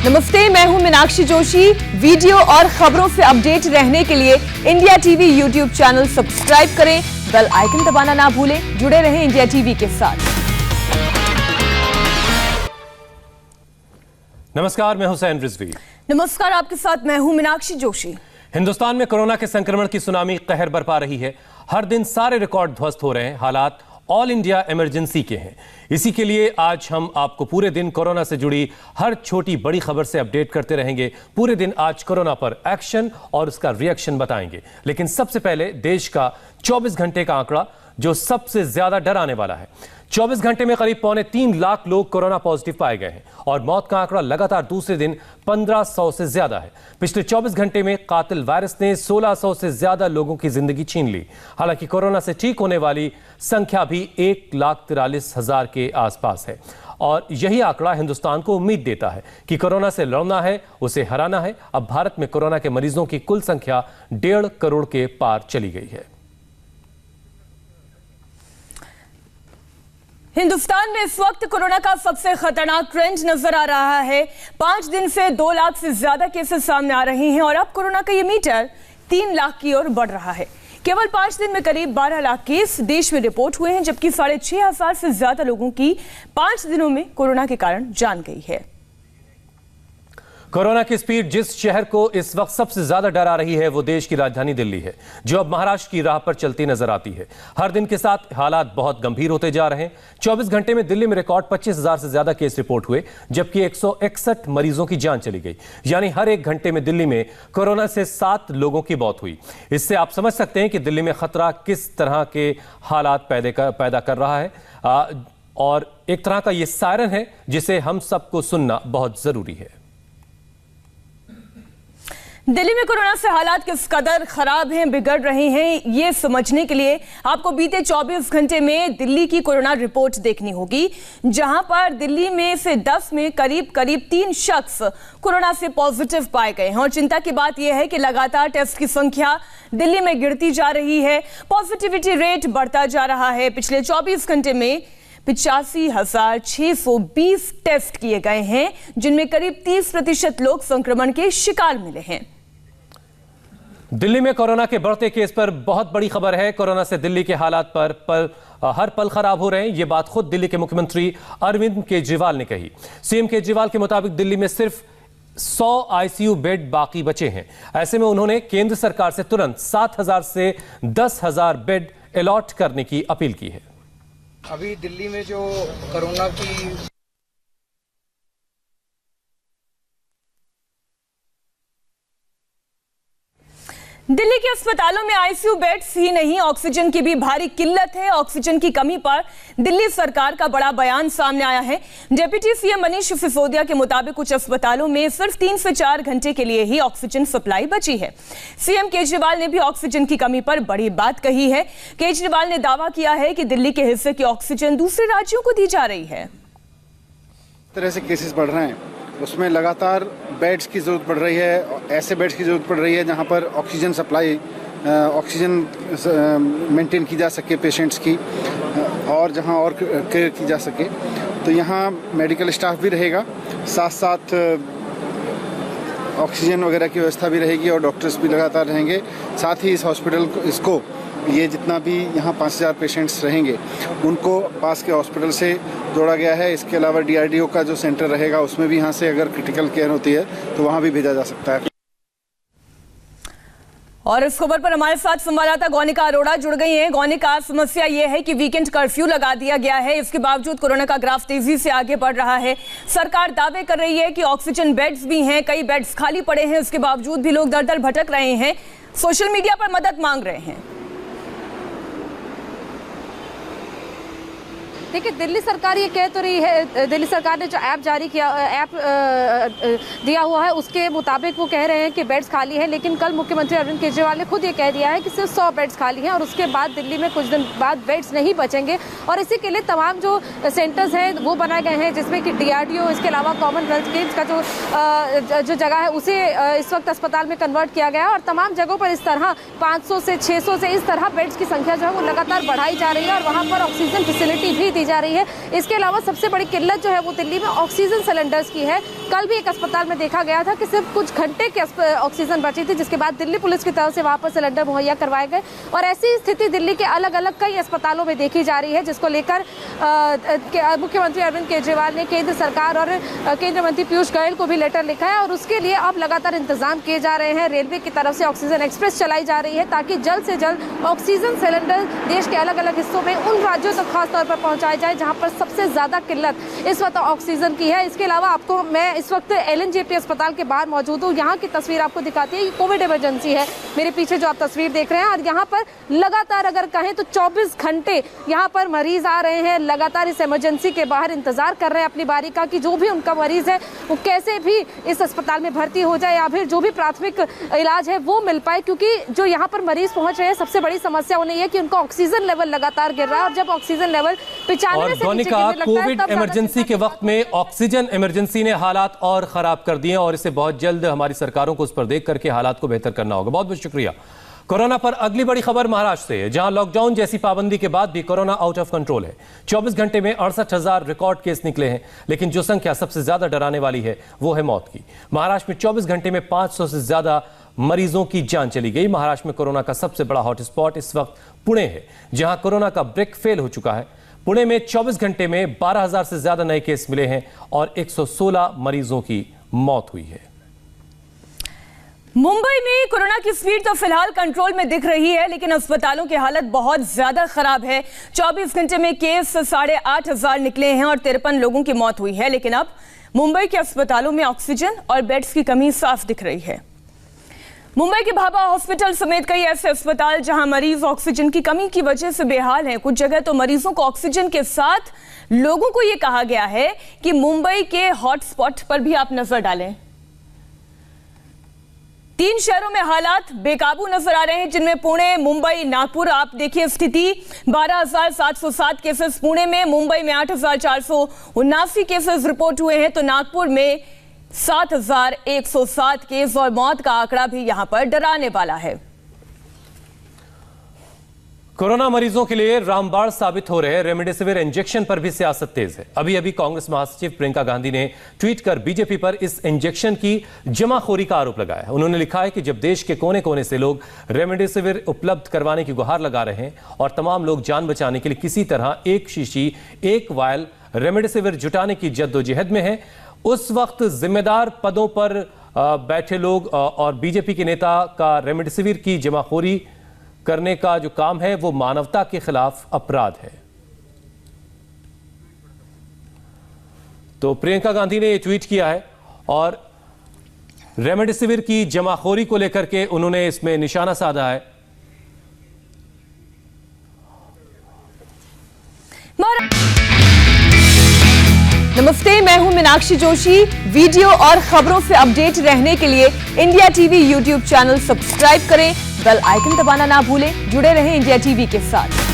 नमस्ते, मैं हूं मीनाक्षी जोशी। वीडियो और खबरों से अपडेट रहने के लिए India TV YouTube channel subscribe करें, बेल आइकन दबाना ना भूलें। जुड़े रहें इंडिया टीवी के साथ। नमस्कार, मैं हुसैन रिजवी। नमस्कार, आपके साथ मैं हूं मीनाक्षी जोशी। हिंदुस्तान में कोरोना के संक्रमण की सुनामी कहर बरपा रही है। हर दिन सारे रिकॉर्ड ध्वस्त हो रहे हैं। हालात ऑल इंडिया इमरजेंसी के हैं। इसी के लिए आज हम आपको पूरे दिन कोरोना से जुड़ी हर छोटी बड़ी खबर से अपडेट करते रहेंगे। पूरे दिन आज कोरोना पर एक्शन और उसका रिएक्शन बताएंगे। लेकिन सबसे पहले देश का 24 घंटे का आंकड़ा, जो सबसे ज्यादा डराने वाला है। 24 घंटे में करीब 3.25 लाख लोग कोरोना पॉजिटिव पाए गए हैं और मौत का आंकड़ा लगातार दूसरे दिन 1500 से ज्यादा है। पिछले 24 घंटे में कातिल वायरस ने 1600 से ज्यादा लोगों की जिंदगी छीन ली। हालांकि कोरोना से ठीक होने वाली संख्या भी 1,43,000 के आसपास है और यही आंकड़ा हिंदुस्तान को उम्मीद देता है कि कोरोना से लड़ना है, उसे हराना है। अब भारत में कोरोना के मरीजों की कुल संख्या 1.5 करोड़ के पार चली गई है। हिंदुस्तान में इस वक्त कोरोना का सबसे खतरनाक ट्रेंड नजर आ रहा है। 5 दिन से 2 लाख से ज्यादा केसेस सामने आ रहे हैं और अब कोरोना का ये मीटर 3 लाख की ओर बढ़ रहा है। केवल 5 दिन में करीब 12 लाख केस देश में रिपोर्ट हुए हैं, जबकि 6,500 से ज्यादा लोगों की 5 दिनों में कोरोना के कारण जान गई है। कोरोना की स्पीड जिस शहर को इस वक्त सबसे ज्यादा डरा रही है वो देश की राजधानी दिल्ली है, जो अब महाराष्ट्र की राह पर चलती नजर आती है। हर दिन के साथ हालात बहुत गंभीर होते जा रहे हैं। 24 घंटे में दिल्ली में रिकॉर्ड 25,000 से ज्यादा केस रिपोर्ट हुए, जबकि 161 मरीजों की जान चली गई। यानी हर 1 घंटे में दिल्ली में कोरोना से 7 लोगों की मौत हुई। इससे आप समझ सकते हैं कि दिल्ली में खतरा किस तरह के हालात पैदा कर रहा है और एक तरह का ये सायरन है जिसे हम सबको सुनना बहुत जरूरी है। दिल्ली में कोरोना से हालात किस कदर खराब हैं, बिगड़ रहे हैं, ये समझने के लिए आपको बीते 24 घंटे में दिल्ली की कोरोना रिपोर्ट देखनी होगी, जहां पर दिल्ली में से 10 में करीब 3 शख्स कोरोना से पॉजिटिव पाए गए हैं। और चिंता की बात यह है कि लगातार टेस्ट की संख्या दिल्ली में गिरती जा रही है, पॉजिटिविटी रेट बढ़ता जा रहा है। पिछले 24 घंटे में 85,620 टेस्ट किए गए हैं, जिनमें करीब 30% लोग संक्रमण के शिकार मिले हैं। दिल्ली में कोरोना के बढ़ते केस पर बहुत बड़ी खबर है। कोरोना से दिल्ली के हालात पर हर पल खराब हो रहे हैं। ये बात खुद दिल्ली के मुख्यमंत्री अरविंद केजरीवाल ने कही। सीएम केजरीवाल के मुताबिक दिल्ली में सिर्फ 100 आईसीयू बेड बाकी बचे हैं। ऐसे में उन्होंने केंद्र सरकार से तुरंत 7,000 से 10,000 बेड अलॉट करने की अपील की है। अभी दिल्ली में जो कोरोना की दिल्ली के अस्पतालों में आईसीयू बेड्स ही नहीं, ऑक्सीजन की भी भारी किल्लत है। ऑक्सीजन की कमी पर दिल्ली सरकार का बड़ा बयान सामने आया है। डिप्टी सीएम मनीष सिसोदिया के मुताबिक कुछ अस्पतालों में सिर्फ 3 से 4 घंटे के लिए ही ऑक्सीजन सप्लाई बची है। सीएम केजरीवाल ने भी ऑक्सीजन की कमी पर बड़ी बात कही है। केजरीवाल ने दावा किया है कि दिल्ली के हिस्से की ऑक्सीजन दूसरे राज्यों को दी जा रही है। तरह से केसेस बढ़ रहे हैं, उसमें लगातार बेड्स की ज़रूरत पड़ रही है। ऐसे बेड्स की ज़रूरत पड़ रही है जहां पर ऑक्सीजन सप्लाई, ऑक्सीजन मेंटेन की जा सके पेशेंट्स की, और जहां और केयर की जा सके। तो यहां मेडिकल स्टाफ भी रहेगा, साथ साथ ऑक्सीजन वगैरह की व्यवस्था भी रहेगी और डॉक्टर्स भी लगातार रहेंगे। साथ ही इस हॉस्पिटल को ये जितना भी यहाँ 5,000 पेशेंट्स रहेंगे उनको पास के हॉस्पिटल से जोड़ा गया है। इसके अलावा DRDO का जो सेंटर रहेगा उसमें भी यहाँ से अगर क्रिटिकल केयर होती है तो वहाँ भी भेजा जा सकता है। और इस खबर पर हमारे साथ संवाददाता गौनिका अरोड़ा जुड़ गई हैं। गौनिका, समस्या यह है कि वीकेंड कर्फ्यू लगा दिया गया है, इसके बावजूद कोरोना का ग्राफ तेजी से आगे बढ़ रहा है। सरकार दावे कर रही है कि ऑक्सीजन बेड्स भी हैं, कई बेड्स खाली पड़े हैं, इसके बावजूद भी लोग दर दर भटक रहे हैं, सोशल मीडिया पर मदद मांग रहे हैं। देखिए, दिल्ली सरकार ये कह तो रही है, दिल्ली सरकार ने जो ऐप जारी किया, ऐप दिया हुआ है, उसके मुताबिक वो कह रहे हैं कि बेड्स खाली हैं। लेकिन कल मुख्यमंत्री अरविंद केजरीवाल ने खुद ये कह दिया है कि सिर्फ 100 बेड्स खाली हैं और उसके बाद दिल्ली में कुछ दिन बाद बेड्स नहीं बचेंगे। और इसी के लिए तमाम जो सेंटर्स हैं वो बनाए गए हैं, जिसमें कि DRDO, इसके अलावा कॉमनवेल्थ गेम्स का जो जगह है उसे इस वक्त अस्पताल में कन्वर्ट किया गया है। और तमाम जगहों पर इस तरह 500 से 600 से इस तरह बेड्स की संख्या जो है वो लगातार बढ़ाई जा रही है और वहाँ पर ऑक्सीजन फैसिलिटी भी दी जा रही है। इसके अलावा सबसे बड़ी किल्लत जो है वो दिल्ली में ऑक्सीजन सिलेंडर्स की है। कल भी एक अस्पताल में देखा गया था कि सिर्फ कुछ घंटे की ऑक्सीजन बची थी, जिसके बाद दिल्ली पुलिस की तरफ से वहां पर सिलेंडर मुहैया करवाए गए। और ऐसी स्थिति दिल्ली के अलग अलग कई अस्पतालों में देखी जा रही है, जिसको लेकर मुख्यमंत्री अरविंद केजरीवाल ने केंद्र सरकार और केंद्रीय मंत्री पीयूष गोयल को भी लेटर लिखा है। और उसके लिए अब लगातार इंतजाम किए जा रहे हैं। रेलवे की तरफ से ऑक्सीजन एक्सप्रेस चलाई जा रही है ताकि जल्द से जल्द ऑक्सीजन सिलेंडर देश के अलग अलग हिस्सों में उन राज्यों तक खास तौर पर पहुंचाए जाए जहां पर सबसे ज्यादा किल्लत इस वक्त ऑक्सीजन की है। इसके अलावा आपको मैं इस वक्त LNJP अस्पताल के बाहर मौजूद हूँ। यहाँ की तस्वीर आपको दिखाती है, ये कोविड इमरजेंसी है। मेरे पीछे जो आप तस्वीर देख रहे हैं, और यहाँ पर लगातार अगर कहें तो 24 घंटे यहाँ पर मरीज आ रहे हैं, लगातार इस इमरजेंसी के बाहर इंतजार कर रहे हैं अपनी बारी का कि जो भी उनका मरीज है वो कैसे भी इस अस्पताल में भर्ती हो जाए या फिर जो भी प्राथमिक इलाज है वो मिल पाए। क्योंकि जो यहाँ पर मरीज पहुंच रहे हैं, सबसे बड़ी समस्या उन्हें यह कि उनका ऑक्सीजन लेवल लगातार गिर रहा है। और जब ऑक्सीजन लेवल 95 से नीचे गिरने लगता है, कोविड इमरजेंसी के वक्त में ऑक्सीजन इमरजेंसी ने हालात और खराब कर दिए और इसे बहुत जल्द हमारी सरकारों को उस पर देख करके हालात को बेहतर करना होगा। बहुत बहुत शुक्रिया। कोरोना पर अगली बड़ी खबर महाराष्ट्र से है, जहां लॉकडाउन जैसी पाबंदी के बाद भी कोरोना आउट ऑफ कंट्रोल है। 24 घंटे में 68,000 रिकॉर्ड केस निकले हैं, लेकिन जो संख्या सबसे ज्यादा डराने वाली है वो है मौत की। महाराष्ट्र में 24 घंटे में 500 से ज्यादा मरीजों की जान चली गई। महाराष्ट्र में कोरोना का सबसे बड़ा हॉटस्पॉट इस वक्त पुणे है, जहां कोरोना का ब्रेक फेल हो चुका है। पुणे में 24 घंटे में 12,000 से ज्यादा नए केस मिले हैं और 116 मरीजों की मौत हुई है। मुंबई में कोरोना की स्पीड तो फिलहाल कंट्रोल में दिख रही है, लेकिन अस्पतालों की हालत बहुत ज्यादा खराब है। 24 घंटे में केस 8,500 निकले हैं और 53 लोगों की मौत हुई है। लेकिन अब मुंबई के अस्पतालों में ऑक्सीजन और बेड्स की कमी साफ दिख रही है। मुंबई के भाभा हॉस्पिटल समेत कई ऐसे अस्पताल जहां मरीज ऑक्सीजन की कमी की वजह से बेहाल हैं। कुछ जगह तो मरीजों को ऑक्सीजन के साथ लोगों को यह कहा गया है कि मुंबई के हॉटस्पॉट पर भी आप नजर डालें। 3 शहरों में हालात बेकाबू नजर आ रहे हैं, जिनमें पुणे, मुंबई, नागपुर। आप देखिए स्थिति, 12,707 केसेस पुणे में, मुंबई में 8,479 केसेस रिपोर्ट हुए हैं, तो नागपुर में 7,107 केस और मौत का आंकड़ा भी यहां पर डराने वाला है। कोरोना मरीजों के लिए रामबाण साबित हो रहे रेमडेसिविर इंजेक्शन पर भी सियासत तेज है। अभी अभी कांग्रेस महासचिव प्रियंका गांधी ने ट्वीट कर बीजेपी पर इस इंजेक्शन की जमाखोरी का आरोप लगाया है। उन्होंने लिखा है कि जब देश के कोने कोने से लोग रेमडेसिविर उपलब्ध करवाने की गुहार लगा रहे हैं और तमाम लोग जान बचाने के लिए किसी तरह एक शीशी, एक वायल रेमडेसिविर जुटाने की जद्दोजहद में है, उस वक्त जिम्मेदार पदों पर बैठे लोग और बीजेपी के नेता का रेमडेसिविर की जमाखोरी करने का जो काम है वो मानवता के खिलाफ अपराध है। तो प्रियंका गांधी ने ये ट्वीट किया है और रेमडेसिविर की जमाखोरी को लेकर के उन्होंने इसमें निशाना साधा है। नमस्ते, मैं हूं मीनाक्षी जोशी। वीडियो और खबरों से अपडेट रहने के लिए India TV YouTube channel subscribe करें, बेल आइकन दबाना ना भूलें। जुड़े रहें इंडिया टीवी के साथ।